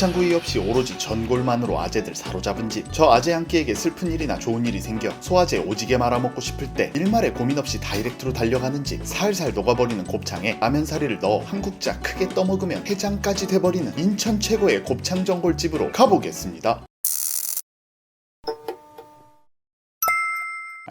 곱창구이 없이 오로지 전골만으로 아재들 사로잡은 집. 저 아재 한 끼에게 슬픈 일이나 좋은 일이 생겨 소아재 오지게 말아먹고 싶을 때 일말의 고민 없이 다이렉트로 달려가는 집. 살살 녹아버리는 곱창에 라면사리를 넣어 한 국자 크게 떠먹으면 해장까지 돼버리는 인천 최고의 곱창 전골집으로 가보겠습니다.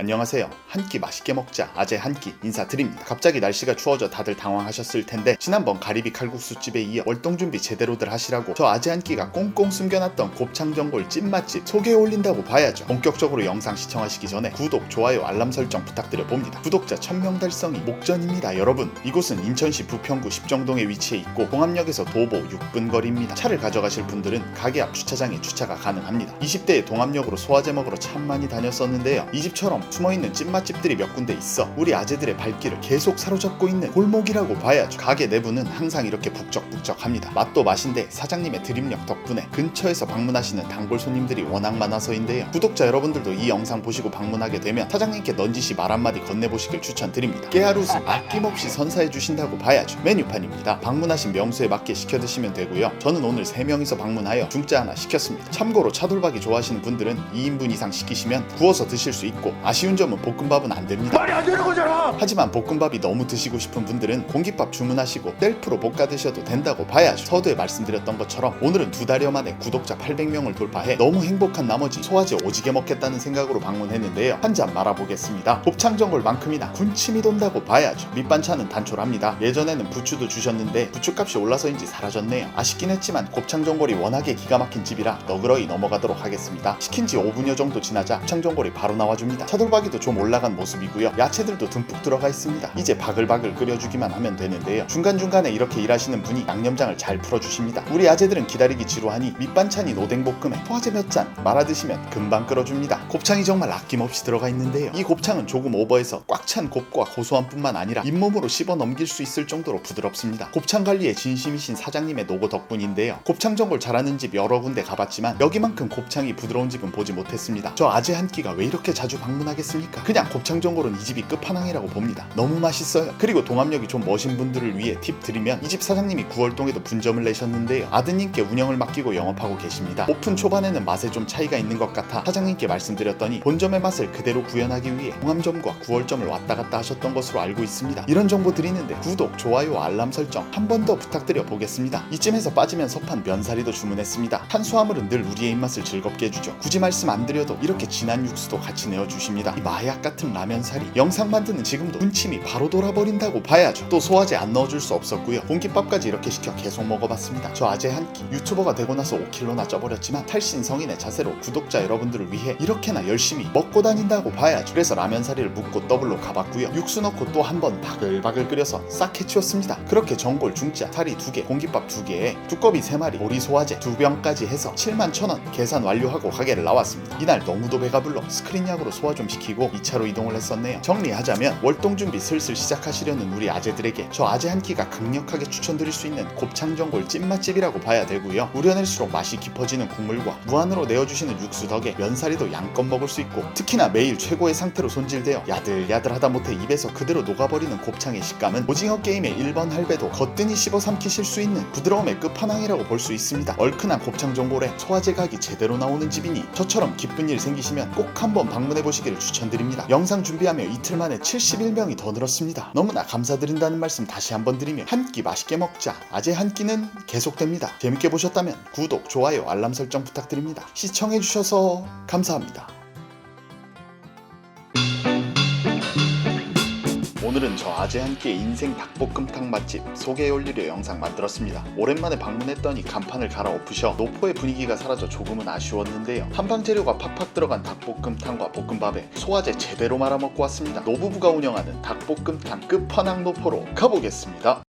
안녕하세요. 한 끼 맛있게 먹자 아재 한 끼 인사드립니다. 갑자기 날씨가 추워져 다들 당황하셨을 텐데 지난번 가리비 칼국수집에 이어 월동준비 제대로들 하시라고 저 아재 한 끼가 꽁꽁 숨겨놨던 곱창 전골 찐맛집 소개해 올린다고 봐야죠. 본격적으로 영상 시청하시기 전에 구독, 좋아요, 알람 설정 부탁드려 봅니다. 구독자 1000명 달성이 목전입니다. 여러분, 이곳은 인천시 부평구 십정동에 위치해 있고 동암역에서 도보 6분 거리입니다. 차를 가져가실 분들은 가게 앞 주차장에 주차가 가능합니다. 20대에 동암역으로 소화제 먹으러 참 많이 다녔었는데요. 이 집처럼 숨어있는 찐맛집들이 몇 군데 있어 우리 아재들의 발길을 계속 사로잡고 있는 골목이라고 봐야죠. 가게 내부는 항상 이렇게 북적북적합니다. 맛도 맛인데 사장님의 드립력 덕분에 근처에서 방문하시는 단골 손님들이 워낙 많아서인데요. 구독자 여러분들도 이 영상 보시고 방문하게 되면 사장님께 넌지시 말 한마디 건네보시길 추천드립니다. 깨알웃음 아낌없이 선사해주신다고 봐야죠. 메뉴판입니다. 방문하신 명수에 맞게 시켜드시면 되고요. 저는 오늘 3명이서 방문하여 중짜 하나 시켰습니다. 참고로 차돌박이 좋아하시는 분들은 2인분 이상 시키시면 구워서 드실 수 있고 아쉬운 점은 볶음밥은 안 됩니다. 말이 안 되는 거잖아. 하지만 볶음밥이 너무 드시고 싶은 분들은 공깃밥 주문하시고 셀프로 볶아 드셔도 된다고 봐야죠. 서두에 말씀드렸던 것처럼 오늘은 2달여 만에 구독자 800명을 돌파해 너무 행복한 나머지 소화제 오지게 먹겠다는 생각으로 방문했는데요. 한 잔 말아보겠습니다. 곱창 전골만큼이나 군침이 돈다고 봐야죠. 밑반찬은 단촐합니다. 예전에는 부추도 주셨는데 부추값이 올라서인지 사라졌네요. 아쉽긴 했지만 곱창 전골이 워낙에 기가 막힌 집이라 너그러이 넘어가도록 하겠습니다. 시킨 지 5분여 정도 지나자 곱창 전골이 바로 나와줍니다. 차돌박이도 좀 올라간 모습이고요. 야채들도 듬뿍 들어가 있습니다. 이제 바글바글 끓여주기만 하면 되는데요. 중간중간에 이렇게 일하시는 분이 양념장을 잘 풀어주십니다. 우리 아재들은 기다리기 지루하니 밑반찬인 오뎅볶음에 소화제 몇 잔 말아드시면 금방 끓어줍니다. 곱창이 정말 아낌없이 들어가 있는데요. 이 곱창은 조금 오버해서 꽉 찬 곱과 고소한 뿐만 아니라 잇몸으로 씹어 넘길 수 있을 정도로 부드럽습니다. 곱창 관리에 진심이신 사장님의 노고 덕분인데요. 곱창 전골 잘하는 집 여러 군데 가봤지만 여기만큼 곱창이 부드러운 집은 보지 못했습니다. 저 아재 한 끼가 왜 이렇게 자주 방문하겠습니까? 그냥 곱창 전골은 이 집이 끝판왕이라고 봅니다. 너무 맛있어요. 그리고 동암역이 좀 머신 분들을 위해 팁 드리면 이 집 사장님이 9월동에도 분점을 내셨는데요. 아드님께 운영을 맡기고 영업하고 계십니다. 오픈 초반에는 맛에 좀 차이가 있는 것 같아 사장님께 말씀드렸더니 본점의 맛을 그대로 구현하기 위해 동암점과 9월점을 왔다 갔다 하셨던 것으로 알고 있습니다. 이런 정보 드리는데 구독, 좋아요, 알람 설정 한 번 더 부탁드려 보겠습니다. 이쯤에서 빠지면 섭한 면사리도 주문했습니다. 탄수화물은 늘 우리의 입맛을 즐겁게 해주죠. 굳이 말씀 안 드려도 이렇게 진한 육수도 같이 내어주십니다. 이 마약 같은 라면사리 영상 만드는 지금도 군침이 바로 돌아버린다고 봐야죠. 또 소화제 안 넣어줄 수 없었고요. 공깃밥까지 이렇게 시켜 계속 먹어봤습니다. 저 아재 한 끼 유튜버가 되고 나서 5kg나 쪄버렸지만 탈신성인의 자세로 구독자 여러분들을 위해 이렇게나 열심히 먹고 다닌다고 봐야죠. 그래서 라면사리를 묻고 더블로 가봤고요. 육수 넣고 또 한 번 바글바글 끓여서 싹 해치웠습니다. 그렇게 전골, 중짜, 사리 2개, 공깃밥 2개에 두꺼비 3마리, 보리 소화제 2병까지 해서 71,000원 계산 완료하고 가게를 나왔습니다. 이날 너무도 배가 불러 스크린약으로 소화 좀 시키고 2차로 이동을 했었네요. 정리하자면 월동준비 슬슬 시작하시려는 우리 아재들에게 저 아재 한 끼가 강력하게 추천드릴 수 있는 곱창 전골 찐맛집이라고 봐야 되고요. 우려낼수록 맛이 깊어지는 국물과 무한으로 내어주시는 육수 덕에 면사리도 양껏 먹을 수 있고 특히나 매일 최고의 상태로 손질되어 야들야들하다 못해 입에서 그대로 녹아버리는 곱창의 식감은 오징어 게임의 1번 할배도 거뜬히 씹어 삼키실 수 있는 부드러움의 끝판왕이라고 볼 수 있습니다. 얼큰한 곱창 전골에 소화제 각이 제대로 나오는 집이니 저처럼 기쁜 일 생기시면 꼭 한번 방문해 보시기를 추천드립니다. 영상 준비하며 이틀 만에 71명이 더 늘었습니다. 너무나 감사드린다는 말씀 다시 한번 드리며 한 끼 맛있게 먹자 아재 한 끼는 계속됩니다. 재밌게 보셨다면 구독, 좋아요, 알람 설정 부탁드립니다. 시청해주셔서 감사합니다. 오늘은 저 아재 한 끼의 인생 닭볶음탕 맛집 소개해 올리려 영상 만들었습니다. 오랜만에 방문했더니 간판을 갈아엎으셔 노포의 분위기가 사라져 조금은 아쉬웠는데요. 한방 재료가 팍팍 들어간 닭볶음탕과 볶음밥에 소화제 제대로 말아먹고 왔습니다. 노부부가 운영하는 닭볶음탕 끝판왕 노포로 가보겠습니다.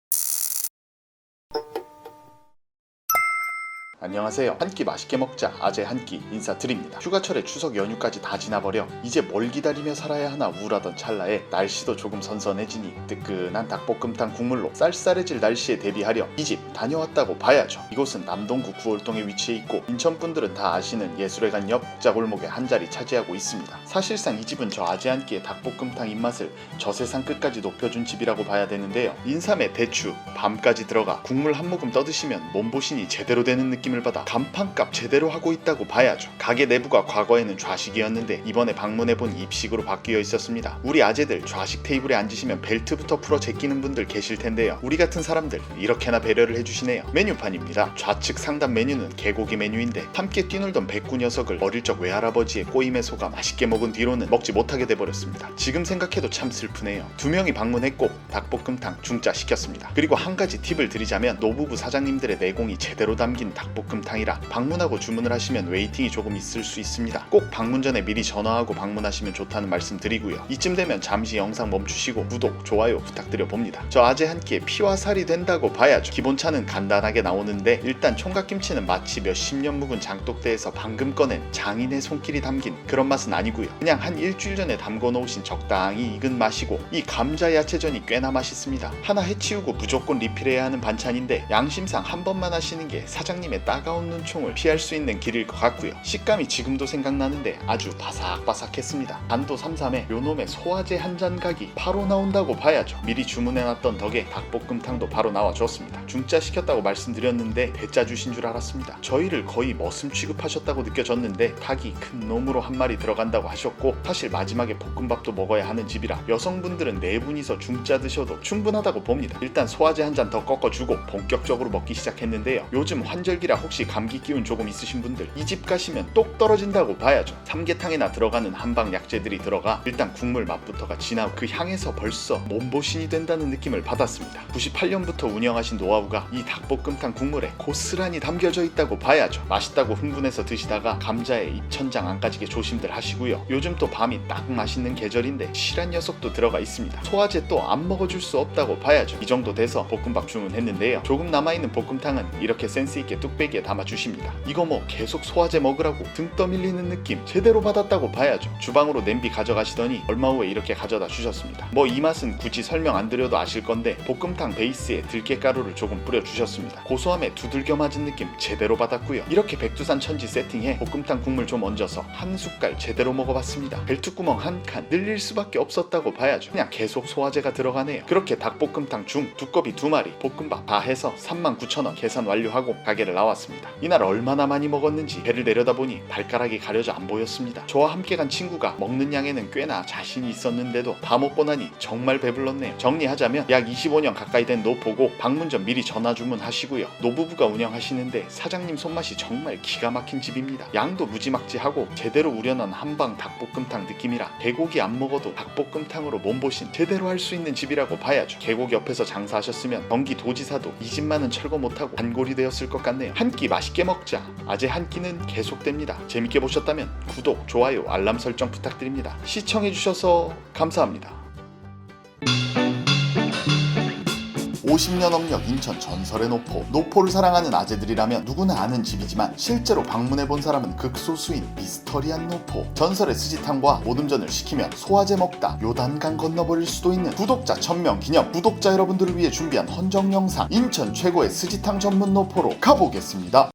안녕하세요. 한 끼 맛있게 먹자 아재 한 끼 인사드립니다. 휴가철에 추석 연휴까지 다 지나버려 이제 뭘 기다리며 살아야 하나 우울하던 찰나에 날씨도 조금 선선해지니 뜨끈한 닭볶음탕 국물로 쌀쌀해질 날씨에 대비하려 이 집 다녀왔다고 봐야죠. 이곳은 남동구 9월동에 위치해 있고 인천분들은 다 아시는 예술회관 옆 국자골목에 한 자리 차지하고 있습니다. 사실상 이 집은 저 아재 한 끼의 닭볶음탕 입맛을 저 세상 끝까지 높여준 집이라고 봐야 되는데요. 인삼에 대추, 밤까지 들어가 국물 한 모금 떠드시면 몸보신이 제대로 되는 느낌 느낌을 받아 간판값 제대로 하고 있다고 봐야죠. 가게 내부가 과거에는 좌식이었는데 이번에 방문해본 입식으로 바뀌어 있었습니다. 우리 아재들 좌식 테이블에 앉으시면 벨트부터 풀어 제끼는 분들 계실 텐데요. 우리 같은 사람들 이렇게나 배려를 해주시네요. 메뉴판입니다. 좌측 상단 메뉴는 개고기 메뉴인데 함께 뛰놀던 백구 녀석을 어릴 적 외할아버지의 꼬임에 속아 맛있게 먹은 뒤로는 먹지 못하게 돼버렸습니다. 지금 생각해도 참 슬프네요. 2명이 방문했고 닭볶음탕 중짜 시켰습니다. 그리고 한 가지 팁을 드리자면 노부부 사장님들의 내공이 제대로 담긴 닭볶음탕이라 방문하고 주문을 하시면 웨이팅이 조금 있을 수 있습니다. 꼭 방문 전에 미리 전화하고 방문하시면 좋다는 말씀 드리고요. 이쯤 되면 잠시 영상 멈추시고 구독, 좋아요 부탁드려 봅니다. 저 아재 한 끼에 피와 살이 된다고 봐야죠. 기본차는 간단하게 나오는데 일단 총각김치는 마치 몇십 년 묵은 장독대에서 방금 꺼낸 장인의 손길이 담긴 그런 맛은 아니고요. 그냥 한 일주일 전에 담궈 놓으신 적당히 익은 맛이고 이 감자 야채전이 꽤나 맛있습니다. 하나 해치우고 무조건 리필해야 하는 반찬인데 양심상 한 번만 하시는 게 사장님의 따가운 눈총을 피할 수 있는 길일 것 같고요. 식감이 지금도 생각나는데 아주 바삭바삭했습니다. 간도 삼삼에 요놈의 소화제 한 잔 각이 바로 나온다고 봐야죠. 미리 주문해놨던 덕에 닭볶음탕도 바로 나와줬습니다. 중짜 시켰다고 말씀드렸는데 대짜 주신 줄 알았습니다. 저희를 거의 머슴 취급하셨다고 느껴졌는데 닭이 큰 놈으로 한 마리 들어간다고 하셨고 사실 마지막에 볶음밥도 먹어야 하는 집이라 여성분들은 4분이서 중짜 드셔도 충분하다고 봅니다. 일단 소화제 한 잔 더 꺾어주고 본격적으로 먹기 시작했는데요. 요즘 환절기라 혹시 감기 기운 조금 있으신 분들 이 집 가시면 똑 떨어진다고 봐야죠. 삼계탕에나 들어가는 한방 약재들이 들어가 일단 국물 맛부터가 진하고 그 향에서 벌써 몸보신이 된다는 느낌을 받았습니다. 98년부터 운영하신 노하우가 이 닭볶음탕 국물에 고스란히 담겨져 있다고 봐야죠. 맛있다고 흥분해서 드시다가 감자에 입천장 안 까지게 조심들 하시고요. 요즘 또 밤이 딱 맛있는 계절인데 실한 녀석도 들어가 있습니다. 소화제 또 안 먹어줄 수 없다고 봐야죠. 이 정도 돼서 볶음밥 주문했는데요. 조금 남아있는 볶음탕은 이렇게 센스있게 뚝배기에 담아주십니다. 이거 뭐 계속 소화제 먹으라고 등 떠밀리는 느낌 제대로 받았다고 봐야죠. 주방으로 냄비 가져가시더니 얼마 후에 이렇게 가져다 주셨습니다. 뭐 이 맛은 굳이 설명 안 드려도 아실 건데 볶음탕 베이스에 들깨가루를 조금 뿌려주셨습니다. 고소함에 두들겨 맞은 느낌 제대로 받았고요. 이렇게 백두산 천지 세팅해 볶음탕 국물 좀 얹어서 한 숟갈 제대로 먹어봤습니다. 벨트구멍 한 칸 늘릴 수밖에 없었다고 봐야죠. 그냥 계속 소화제가 들어가네요. 그렇게 닭볶음탕 중 두꺼비 2마리 볶음밥 다 해서 39,000원 계산 완료하고 가게를 나왔습니다. 이날 얼마나 많이 먹었는지 배를 내려다보니 발가락이 가려져 안 보였습니다. 저와 함께 간 친구가 먹는 양에는 꽤나 자신이 있었는데도 다 먹고 나니 정말 배불렀네요. 정리하자면 약 25년 가까이 된 노포고 방문 전 미리 전화 주문하시고요. 노부부가 운영하시는데 사장님 손맛이 정말 기가 막힌 집입니다. 양도 무지막지하고 제대로 우려난 한방 닭볶음탕 느낌이라 개고기 안 먹어도 닭볶음탕으로 몸보신 제대로 할 수 있는 집이라고 봐야죠. 개고기 옆에서 장사하셨으면 경기도지사도 이 집만은 철거 못하고 단골이 되었을 것 같네요. 한 끼 맛있게 먹자. 아재 한 끼는 계속됩니다. 재밌게 보셨다면 구독, 좋아요, 알람 설정 부탁드립니다. 시청해주셔서 감사합니다. 50년 업력 인천 전설의 노포. 노포를 사랑하는 아재들이라면 누구나 아는 집이지만 실제로 방문해본 사람은 극소수인 미스터리한 노포. 전설의 스지탕과 모듬전을 시키면 소화제 먹다 요단강 건너버릴 수도 있는 구독자 1000명 기념 구독자 여러분들을 위해 준비한 헌정 영상 인천 최고의 스지탕 전문 노포로 가보겠습니다.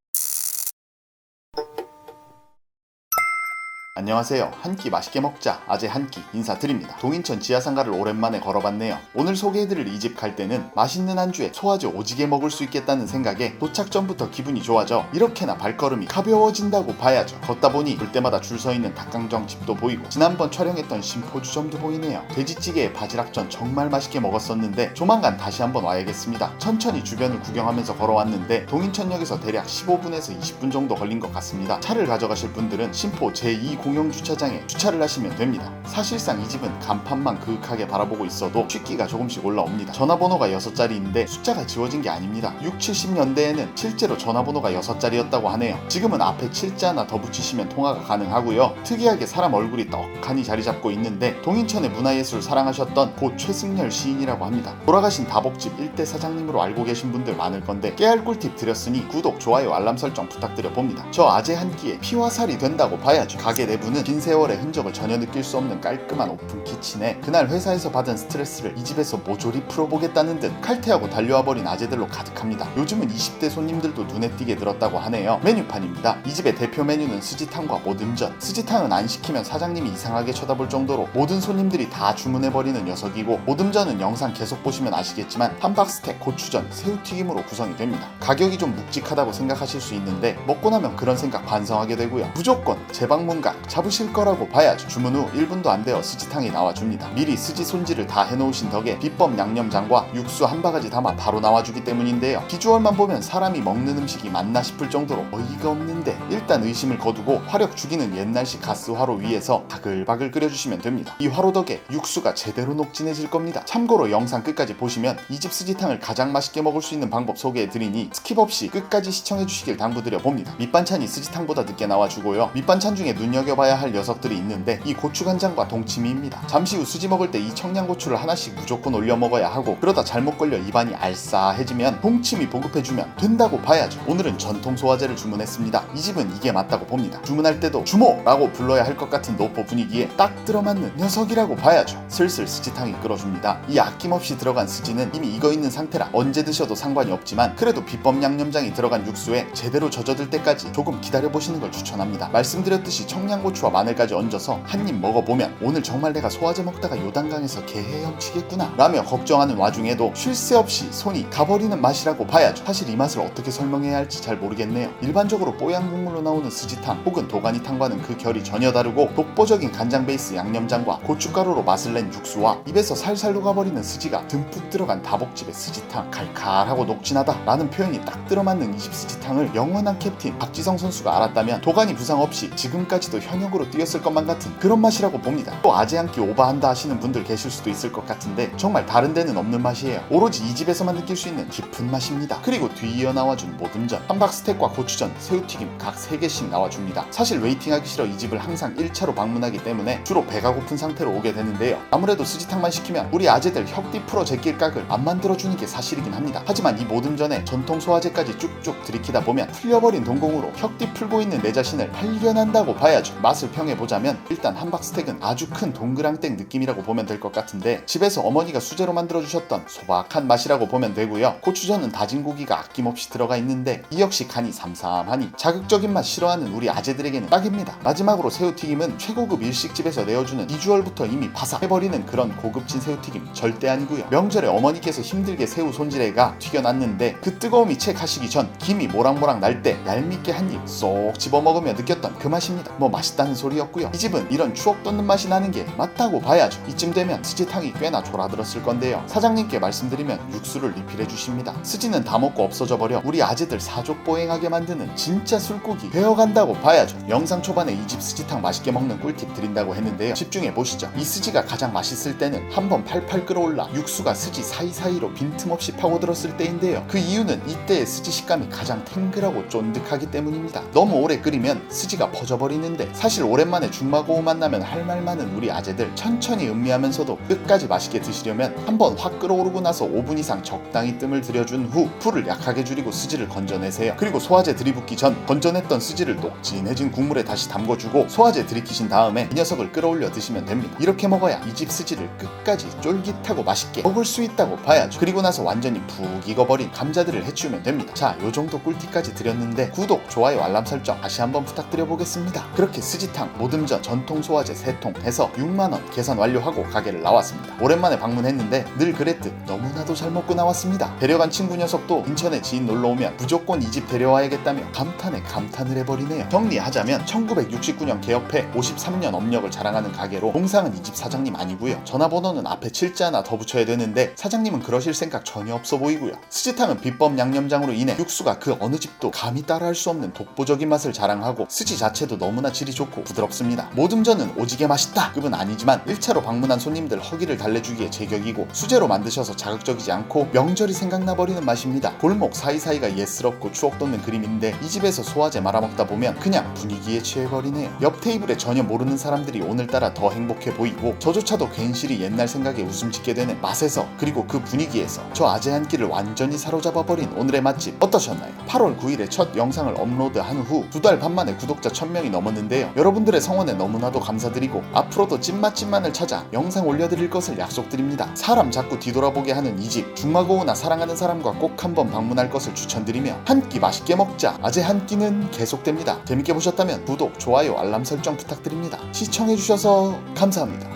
안녕하세요. 한 끼 맛있게 먹자 아재 한 끼 인사드립니다. 동인천 지하상가를 오랜만에 걸어봤네요. 오늘 소개해드릴 이 집 갈 때는 맛있는 안주에 소화제 오지게 먹을 수 있겠다는 생각에 도착 전부터 기분이 좋아져 이렇게나 발걸음이 가벼워진다고 봐야죠. 걷다 보니 볼 때마다 줄 서 있는 닭강정 집도 보이고 지난번 촬영했던 신포주점도 보이네요. 돼지찌개에 바지락전 정말 맛있게 먹었었는데 조만간 다시 한번 와야겠습니다. 천천히 주변을 구경하면서 걸어왔는데 동인천역에서 대략 15분에서 20분 정도 걸린 것 같습니다. 차를 가져가실 분들은 신포 제2 공영주차장에 주차를 하시면 됩니다. 사실상 이 집은 간판만 그윽하게 바라보고 있어도 취기가 조금씩 올라옵니다. 전화번호가 6자리인데 숫자가 지워진 게 아닙니다. 6, 70년대에는 실제로 전화번호가 6자리였다고 하네요. 지금은 앞에 7자 하나 더 붙이시면 통화가 가능하고요. 특이하게 사람 얼굴이 떡하니 자리 잡고 있는데 동인천의 문화예술을 사랑하셨던 고 최승열 시인이라고 합니다. 돌아가신 다복집 일대 사장님으로 알고 계신 분들 많을 건데 깨알 꿀팁 드렸으니 구독, 좋아요, 알람 설정 부탁드려 봅니다. 저 아재 한 끼에 피와 살이 된다고 봐야죠. 가게 내부는 긴 세월의 흔적을 전혀 느낄 수 없는 깔끔한 오픈 키친에 그날 회사에서 받은 스트레스를 이 집에서 모조리 풀어보겠다는 듯 칼퇴하고 달려와 버린 아재들로 가득합니다. 요즘은 20대 손님들도 눈에 띄게 늘었다고 하네요. 메뉴판입니다. 이 집의 대표 메뉴는 스지탕과 모듬전. 스지탕은 안 시키면 사장님이 이상하게 쳐다볼 정도로 모든 손님들이 다 주문해버리는 녀석이고, 모듬전은 영상 계속 보시면 아시겠지만 함박스텍, 고추전, 새우튀김으로 구성이 됩니다. 가격이 좀 묵직하다고 생각하실 수 있는데 먹고 나면 그런 생각 반성하게 되고요. 무조건 재방문각 잡으실 거라고 봐야죠. 주문 후 1분도 안 되어 스지탕이 나와줍니다. 미리 스지 손질을 다 해놓으신 덕에 비법 양념장과 육수 한 바가지 담아 바로 나와주기 때문인데요. 비주얼만 보면 사람이 먹는 음식이 맞나 싶을 정도로 어이가 없는데, 일단 의심을 거두고 화력 죽이는 옛날식 가스 화로 위에서 바글바글 끓여주시면 됩니다. 이 화로 덕에 육수가 제대로 녹진해질 겁니다. 참고로 영상 끝까지 보시면 이 집 스지탕을 가장 맛있게 먹을 수 있는 방법 소개해드리니 스킵 없이 끝까지 시청해주시길 당부드려 봅니다. 밑반찬이 스지탕보다 늦게 나와주고요. 밑반찬 중에 눈여겨봐야 할 녀석들이 있는데 이 고추간장과 동치미입니다. 잠시 후 스지 먹을 때 이 청양고추를 하나씩 무조건 올려 먹어야 하고, 그러다 잘못 걸려 입안이 알싸해지면 동치미 보급해주면 된다고 봐야죠. 오늘은 전통 소화제를 주문했습니다. 이 집은 이게 맞다고 봅니다. 주문할 때도 주모라고 불러야 할 것 같은 노포 분위기에 딱 들어맞는 녀석이라고 봐야죠. 슬슬 스지탕이 끓어줍니다. 이 아낌없이 들어간 스지는 이미 익어 있는 상태라 언제 드셔도 상관이 없지만, 그래도 비법 양념장이 들어간 육수에 제대로 젖어들 때까지 조금 기다려보시는 걸 추천합니다. 말씀드렸듯이 청양고추와 마늘까지 얹어서 한 입 먹어보면 오늘 정말 내가 소화제 먹다가 요단강에서 개 헤엄치겠구나 라며 걱정하는 와중에도 쉴 새 없이 손이 가버리는 맛이라고 봐야죠. 사실 이 맛을 어떻게 설명해야 할지 잘 모르겠네요. 일반적으로 뽀얀 국물로 나오는 스지탕 혹은 도가니탕과는 그 결이 전혀 다르고, 독보적인 간장 베이스 양념장과 고춧가루로 맛을 낸 육수와 입에서 살살 녹아버리는 스지가 듬뿍 들어간 다복집의 스지탕, 칼칼하고 녹진하다 라는 표현이 딱 들어맞는 이 집 스지탕을 영원한 캡틴 박지성 선수가 알았다면 도가니 부상 없이 지금까지도 현역으로 뛰었을 것만 같은 그런 맛이라고 봅니다. 또 아재 한 끼 오바한다 하시는 분들 계실 수도 있을 것 같은데 정말 다른 데는 없는 맛이에요. 오로지 이 집에서만 느낄 수 있는 깊은 맛입니다. 그리고 뒤이어 나와준 모듬전, 함박스텍과 고추전, 새우튀김 각 3개씩 나와줍니다. 사실 웨이팅하기 싫어 이 집을 항상 1차로 방문하기 때문에 주로 배가 고픈 상태로 오게 되는데요. 아무래도 스지탕만 시키면 우리 아재들 혁띠 풀어 제낄 각을 안 만들어주는 게 사실이긴 합니다. 하지만 이 모듬전에 전통 소화제까지 쭉쭉 들이키다 보면 풀려버린 동공으로 혁띠 풀고 있는 내 자신을 발견한다고 봐야죠. 맛을 평해보자면 일단 함박스텍은 아주 큰 동그랑땡 느낌이라고 보면 될 것 같은데, 집에서 어머니가 수제로 만들어주셨던 소박한 맛이라고 보면 되고요. 고추전은 다진 고기가 아낌없이 들어가 있는데 이 역시 간이 삼삼하니 자극적인 맛 싫어하는 우리 아재들에게는 딱입니다. 마지막으로 새우튀김은 최고급 일식집에서 내어주는 비주얼부터 이미 바삭해버리는 그런 고급진 새우튀김 절대 아니고요. 명절에 어머니께서 힘들게 새우 손질해가 튀겨놨는데 그 뜨거움이 채 가시기 전 김이 모락모락 날 때 얄밉게 한 입 쏙 집어먹으며 느꼈던 그 맛입니다. 뭐 맛있다는 소리였고요. 이 집은 이런 추억 돋는 맛이 나는 게 맞다고 봐야죠. 이쯤 되면 스지탕이 꽤나 졸아들었을 건데요. 사장님께 말씀드리면 육수를 리필해 주십니다. 스지는 다 먹고 없어져 버려 우리 아재들 사족보행하게 만드는 진짜 술고기 되어간다고 봐야죠. 영상 초반에 이 집 스지탕 맛있게 먹는 꿀팁 드린다고 했는데요. 집중해 보시죠. 이 스지가 가장 맛있을 때는 한번 팔팔 끓어올라 육수가 스지 사이사이로 빈틈없이 파고들었을 때인데요. 그 이유는 이때의 스지 식감이 가장 탱글하고 쫀득하기 때문입니다. 너무 오래 끓이면 스지가 퍼져버리는데, 사실 오랜만에 중마고우 만나면 할 말 많은 우리 아재들 천천히 음미하면서도 끝까지 맛있게 드시려면 한번 확 끓어오르고 나서 5분 이상 적당히 뜸을 들여준 후 불을 약하게 줄이고 스지를 건져내세요. 그리고 소화제 들이붓기 전 건져냈던 스지를 녹진해진 국물에 다시 담궈주고 소화제 들이키신 다음에 이 녀석을 끌어올려 드시면 됩니다. 이렇게 먹어야 이 집 스지를 끝까지 쫄깃하고 맛있게 먹을 수 있다고 봐야죠. 그리고 나서 완전히 푹 익어버린 감자들을 해치우면 됩니다. 자, 요정도 꿀팁까지 드렸는데 구독, 좋아요, 알람 설정 다시 한번 부탁드려보겠습니다. 그렇게 스지탕, 모듬전, 전통 소화제 3통 해서 6만원 계산 완료하고 가게를 나왔습니다. 오랜만에 방문했는데 늘 그랬듯 너무나도 잘 먹고 나왔습니다. 데려간 친구 녀석도 인천에 지인 놀러오면 무조건 이 집 데려와야겠다며 감탄에 감탄을 해버리네요. 정리하자면 1969년 개업해 53년 업력을 자랑하는 가게로 동상은 이 집 사장님 아니고요. 전화번호는 앞에 7자 하나 더 붙여야 되는데 사장님은 그러실 생각 전혀 없어 보이고요. 스지탕은 비법 양념장으로 인해 육수가 그 어느 집도 감히 따라할 수 없는 독보적인 맛을 자랑하고 스지 자체도 너무나 질이 좋고 부드럽습니다. 모듬전은 오지게 맛있다 급은 아니지만 1차로 방문한 손님들 허기를 달래주기에 제격이고, 수제로 만드셔서 자극적이지 않고 명절이 생각나버리는 맛입니다. 골목 사이사이가 예스럽고 추억 돋는 그림인데 이 집에서 소화제 말아먹다 보면 그냥 분위기에 취해버리네요. 옆 테이블에 전혀 모르는 사람들이 오늘따라 더 행복해 보이고 저조차도 괜시리 옛날 생각에 웃음 짓게 되는 맛에서, 그리고 그 분위기에서 저 아재 한 끼를 완전히 사로잡아버린 오늘의 맛집 어떠셨나요? 8월 9일에 첫 영상을 업로드한 후 2달 반 만에 구독자 1000명이 넘었는데요. 있는데요. 여러분들의 성원에 너무나도 감사드리고 앞으로도 찐맛집만을 찾아 영상 올려드릴 것을 약속드립니다. 사람 자꾸 뒤돌아보게 하는 이 집, 중마고우나 사랑하는 사람과 꼭 한번 방문할 것을 추천드리며 한 끼 맛있게 먹자. 아재 한 끼는 계속됩니다. 재밌게 보셨다면 구독, 좋아요, 알람 설정 부탁드립니다. 시청해주셔서 감사합니다.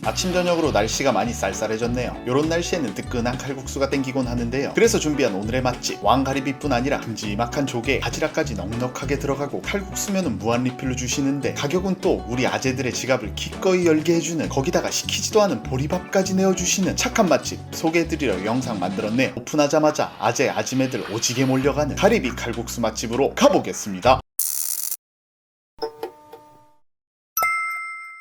아침 저녁으로 날씨가 많이 쌀쌀해졌네요. 요런 날씨에는 뜨끈한 칼국수가 땡기곤 하는데요. 그래서 준비한 오늘의 맛집, 왕가리비뿐 아니라 큼지막한 조개에 바지락까지 넉넉하게 들어가고 칼국수면은 무한 리필로 주시는데 가격은 또 우리 아재들의 지갑을 기꺼이 열게 해주는, 거기다가 시키지도 않은 보리밥까지 내어주시는 착한 맛집 소개해드리려 영상 만들었네요. 오픈하자마자 아재 아지매들 오지게 몰려가는 가리비 칼국수 맛집으로 가보겠습니다.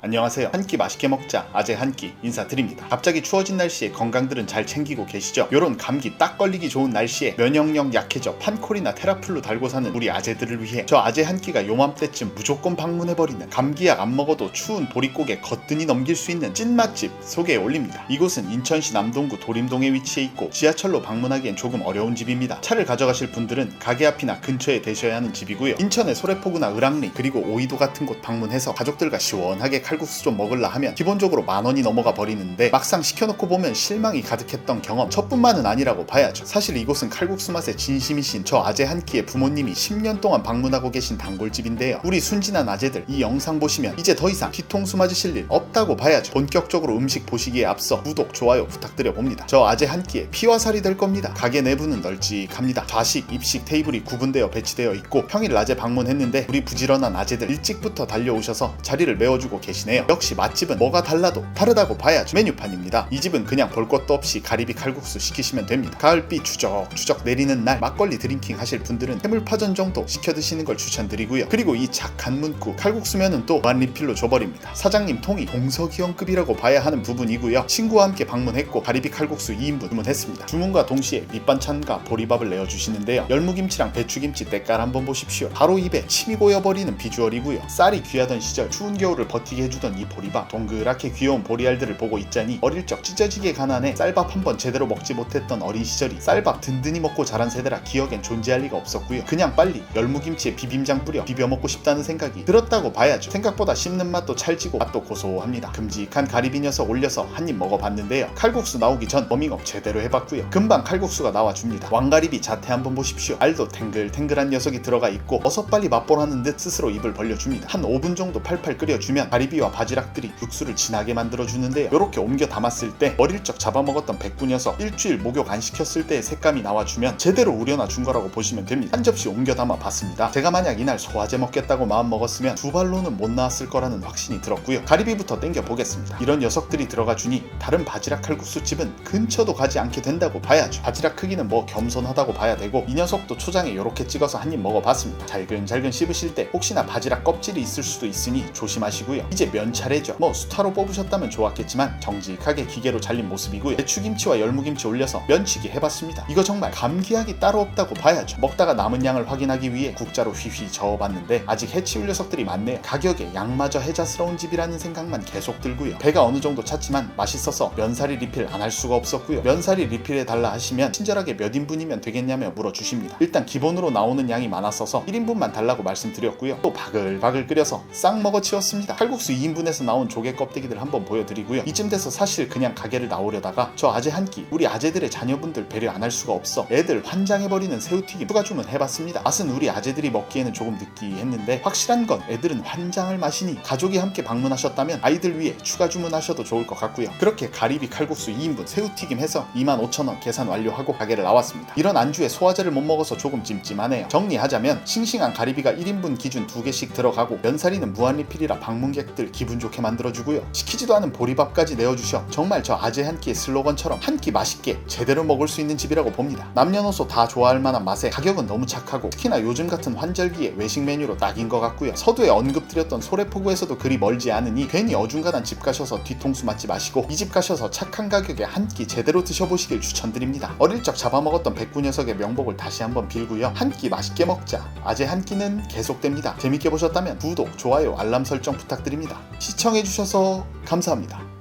안녕하세요. 한 끼 맛있게 먹자 아재 한 끼 인사드립니다. 갑자기 추워진 날씨에 건강들은 잘 챙기고 계시죠? 요런 감기 딱 걸리기 좋은 날씨에 면역력 약해져 판콜이나 테라플루 달고 사는 우리 아재들을 위해 저 아재 한 끼가 요맘때쯤 무조건 방문해버리는, 감기약 안 먹어도 추운 보릿고개 거뜬히 넘길 수 있는 찐 맛집 소개해 올립니다. 이곳은 인천시 남동구 도림동에 위치해 있고 지하철로 방문하기엔 조금 어려운 집입니다. 차를 가져가실 분들은 가게 앞이나 근처에 대셔야 하는 집이고요. 인천의 소래포구나 을왕리 그리고 오이도 같은 곳 방문해서 가족들과 시원하게 칼국수 좀 먹을라 하면 기본적으로 10,000원이 넘어가 버리는데 막상 시켜놓고 보면 실망이 가득했던 경험 저뿐만은 아니라고 봐야죠. 사실 이곳은 칼국수 맛에 진심이신 저 아재 한 끼의 부모님이 10년 동안 방문하고 계신 단골집인데요. 우리 순진한 아재들 이 영상 보시면 이제 더 이상 뒤통수 맞으실 일 없다고 봐야죠. 본격적으로 음식 보시기에 앞서 구독, 좋아요 부탁드려 봅니다. 저 아재 한 끼에 피와 살이 될 겁니다. 가게 내부는 널찍합니다. 좌식, 입식 테이블이 구분되어 배치되어 있고 평일 낮에 방문했는데 우리 부지런한 아재들 일찍부터 달려오셔서 자리를 메워주고 계시네요. 역시 맛집은 뭐가 달라도 다르다고 봐야죠. 메뉴판입니다. 이 집은 그냥 볼 것도 없이 가리비 칼국수 시키시면 됩니다. 가을비 추적추적 내리는 날 막걸리 드링킹 하실 분들은 해물파전 정도 시켜 드시는 걸 추천드리고요. 그리고 이 착한 문구 칼국수면은 또 무한 리필로 줘버립니다. 사장님 통이 동서기형급이라고 봐야 하는 부분이고요. 친구와 함께 방문했고 가리비 칼국수 2인분 주문했습니다. 주문과 동시에 밑반찬과 보리밥을 내어주시는데요. 열무김치랑 배추김치 때깔 한번 보십시오. 바로 입에 침이 고여버리는 비주얼이고요. 쌀이 귀하던 시절 추운 겨울을 버티게 해주던 이 보리밥, 동그랗게 귀여운 보리알들을 보고 있자니 어릴 적 찢어지게 가난해 쌀밥 한번 제대로 먹지 못했던 어린 시절이 쌀밥 든든히 먹고 자란 세대라 기억엔 존재할 리가 없었고요. 그냥 빨리 열무김치에 비빔장 뿌려 비벼 먹고 싶다는 생각이 들었다고 봐야죠. 생각보다 씹는 맛도 찰지고 맛도 고소합니다. 큼직한 가리비 녀석 올려서 한입 먹어봤는데요. 칼국수 나오기 전 워밍업 제대로 해봤고요. 금방 칼국수가 나와줍니다. 왕가리비 자태 한번 보십시오. 알도 탱글탱글한 녀석이 들어가 있고 어서 빨리 맛보라는 듯 스스로 입을 벌려줍니다. 한 5분 정도 팔팔 끓여주면 가리비와 바지락들이 육수를 진하게 만들어주는데요. 요렇게 옮겨 담았을 때 어릴 적 잡아먹었던 백구 녀석 일주일 목욕 안 시켰을 때의 색감이 나와주면 제대로 우려나 준 거라고 보시면 됩니다. 한 접시 옮겨 담아 봤습니다. 제가 만약 이날 소화제 먹겠다고 마음 먹었으면 두 발로는 못 나왔을 거라는 확신이 들었고요. 가리비부터 땡겨 보겠습니다. 이런 녀석들이 들어가 주니 다른 바지락 칼국수집은 근처도 가지 않게 된다고 봐야죠. 바지락 크기는 뭐 겸손하다고 봐야 되고 이 녀석도 초장에 요렇게 찍어서 한입 먹어봤습니다. 잘근잘근 씹으실 때 혹시나 바지락 껍질이 있을 수도 있으니 조심하시고요. 이제 면 차례죠. 뭐 수타로 뽑으셨다면 좋았겠지만 정직하게 기계로 잘린 모습이고요. 배추김치와 열무김치 올려서 면치기 해봤습니다. 이거 정말 감기약이 따로 없다고 봐야죠. 먹다가 남은 양을 확인하기 위해 국자로 휘휘 저어봤는데 아직 해치울 녀석들이 많네요. 가격에 양마저 해자스러운 집이라는 생각만 계속 들고요. 배가 어느 정도 찼지만 맛있어서 면사리 리필 안 할 수가 없었고요. 면사리 리필해달라 하시면 친절하게 몇 인분이면 되겠냐며 물어주십니다. 일단 기본으로 나오는 양이 많았어서 1인분만 달라고 말씀드렸고요. 또 바글바글 끓여서 싹 먹어치웠습니다. 칼국수 2인분에서 나온 조개 껍데기들 한번 보여드리고요. 이쯤 돼서 사실 그냥 가게를 나오려다가 저 아재 한 끼 우리 아재들의 자녀분들 배려 안 할 수가 없어 애들 환장해버리는 새우튀김 추가 주문해봤습니다. 맛은 우리 아재들이 먹기에는 조금 느끼했는데 확실한 건 애들은 환장을 마시니 가족이 함께 방문하셨다면 아이들 위해 추가 주문하셔도 좋을 것 같고요. 그렇게 가리비 칼국수 2인분 새우튀김 해서 25,000원 계산 완료하고 가게를 나왔습니다. 이런 안주에 소화제를 못 먹어서 조금 찜찜하네요. 정리하자면 싱싱한 가리비가 1인분 기준 2개씩 들어가고 면사리는 무한리필이라 방문객들 기분 좋게 만들어주고요. 시키지도 않은 보리밥까지 내어주셔 정말 저 아재 한 끼의 슬로건처럼 한 끼 맛있게 제대로 먹을 수 있는 집이라고 봅니다. 남녀노소 다 좋아할 만한 맛에 가격은 너무 착하고 특히나 요즘 같은 환절기에 외식 메뉴로 딱인 것 같고요. 서두에 언급드렸던 소래포구에서도 그리 멀지 않으니 괜히 어중간한 집 가셔서 뒤통수 맞지 마시고 이 집 가셔서 착한 가격에 한 끼 제대로 드셔보시길 추천드립니다. 어릴 적 잡아먹었던 백구 녀석의 명복을 다시 한번 빌고요. 한 끼 맛있게 먹자 아재 한 끼는 계속됩니다. 재밌게 보셨다면 구독, 좋아요, 알람 설정 부탁드립니다. 시청해주셔서 감사합니다.